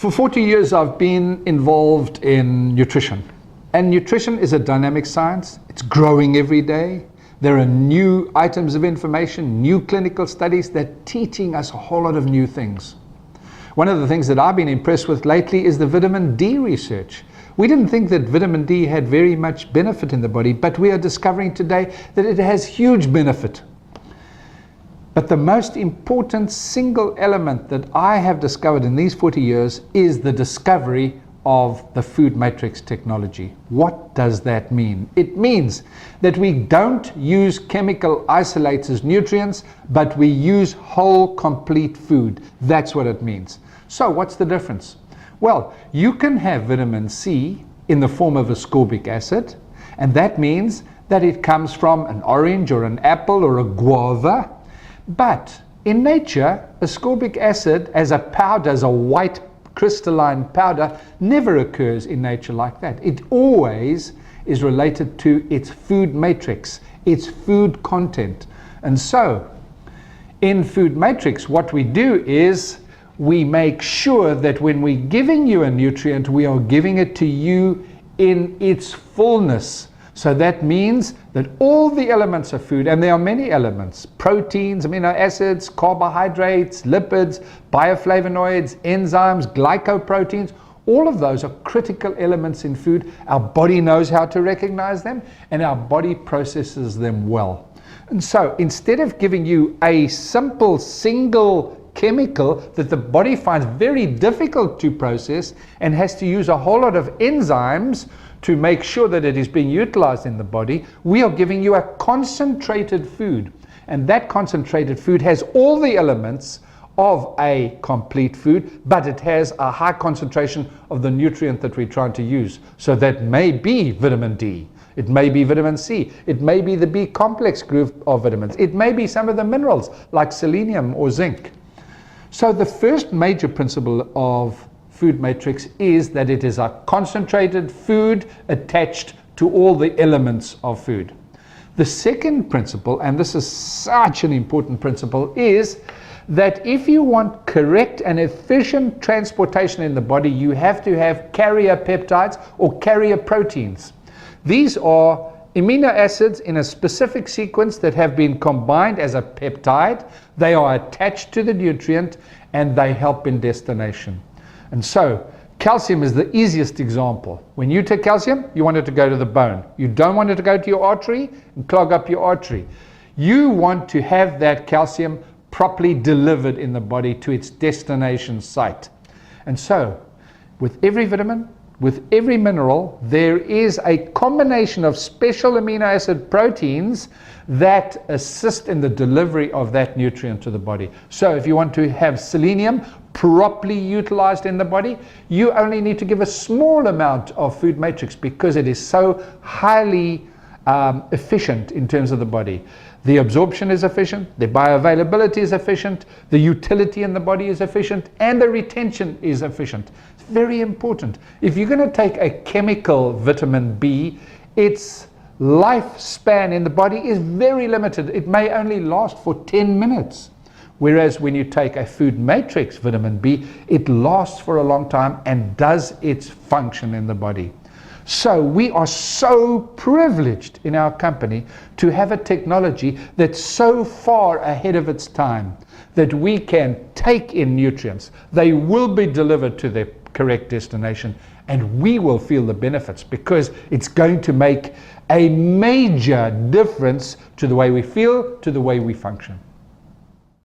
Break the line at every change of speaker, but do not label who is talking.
For 40 years, I've been involved in nutrition. And nutrition is a dynamic science. It's growing every day. There are new items of information, new clinical studies that are teaching us a whole lot of new things. One of the things that I've been impressed with lately is the vitamin D research. We didn't think that vitamin D had very much benefit in the body, but we are discovering today that it has huge benefit. But the most important single element that I have discovered in these 40 years is the discovery of the FoodMatrix technology. What does that mean? It means that we don't use chemical isolates as nutrients, but we use whole, complete food. That's what it means. So what's the difference? Well, you can have vitamin C in the form of ascorbic acid, and that means that it comes from an orange or an apple or a guava. But in nature, ascorbic acid as a powder, as a white crystalline powder, never occurs in nature like that. It always is related to its food matrix, its food content. And so, in FoodMatrix, what we do is we make sure that when we're giving you a nutrient, we are giving it to you in its fullness. So that means that all the elements of food, and there are many elements, proteins, amino acids, carbohydrates, lipids, bioflavonoids, enzymes, glycoproteins, all of those are critical elements in food. Our body knows how to recognize them, and our body processes them well. And so instead of giving you a simple single chemical that the body finds very difficult to process and has to use a whole lot of enzymes to make sure that it is being utilized in the body, we are giving you a concentrated food. And that concentrated food has all the elements of a complete food, but it has a high concentration of the nutrient that we're trying to use. So that may be vitamin D, it may be vitamin C, it may be the B complex group of vitamins, it may be some of the minerals like selenium or zinc. So the first major principle of FoodMatrix is that it is a concentrated food attached to all the elements of food. The second principle, and this is such an important principle, is that if you want correct and efficient transportation in the body, you have to have carrier peptides or carrier proteins. These are amino acids in a specific sequence that have been combined as a peptide. They are attached to the nutrient and they help in destination. And so, calcium is the easiest example. When you take calcium, you want it to go to the bone. You don't want it to go to your artery and clog up your artery. You want to have that calcium properly delivered in the body to its destination site. And so, with every vitamin, with every mineral, there is a combination of special amino acid proteins that assist in the delivery of that nutrient to the body. So if you want to have selenium properly utilized in the body, you only need to give a small amount of FoodMatrix because it is so highly efficient in terms of the body. The absorption is efficient, the bioavailability is efficient, the utility in the body is efficient, and the retention is efficient. It's very important. If you're going to take a chemical vitamin B, its lifespan in the body is very limited. It may only last for 10 minutes. Whereas when you take a FoodMatrix vitamin B, it lasts for a long time and does its function in the body. So we are so privileged in our company to have a technology that's so far ahead of its time that we can take in nutrients. They will be delivered to their correct destination and we will feel the benefits because it's going to make a major difference to the way we feel, to the way we function.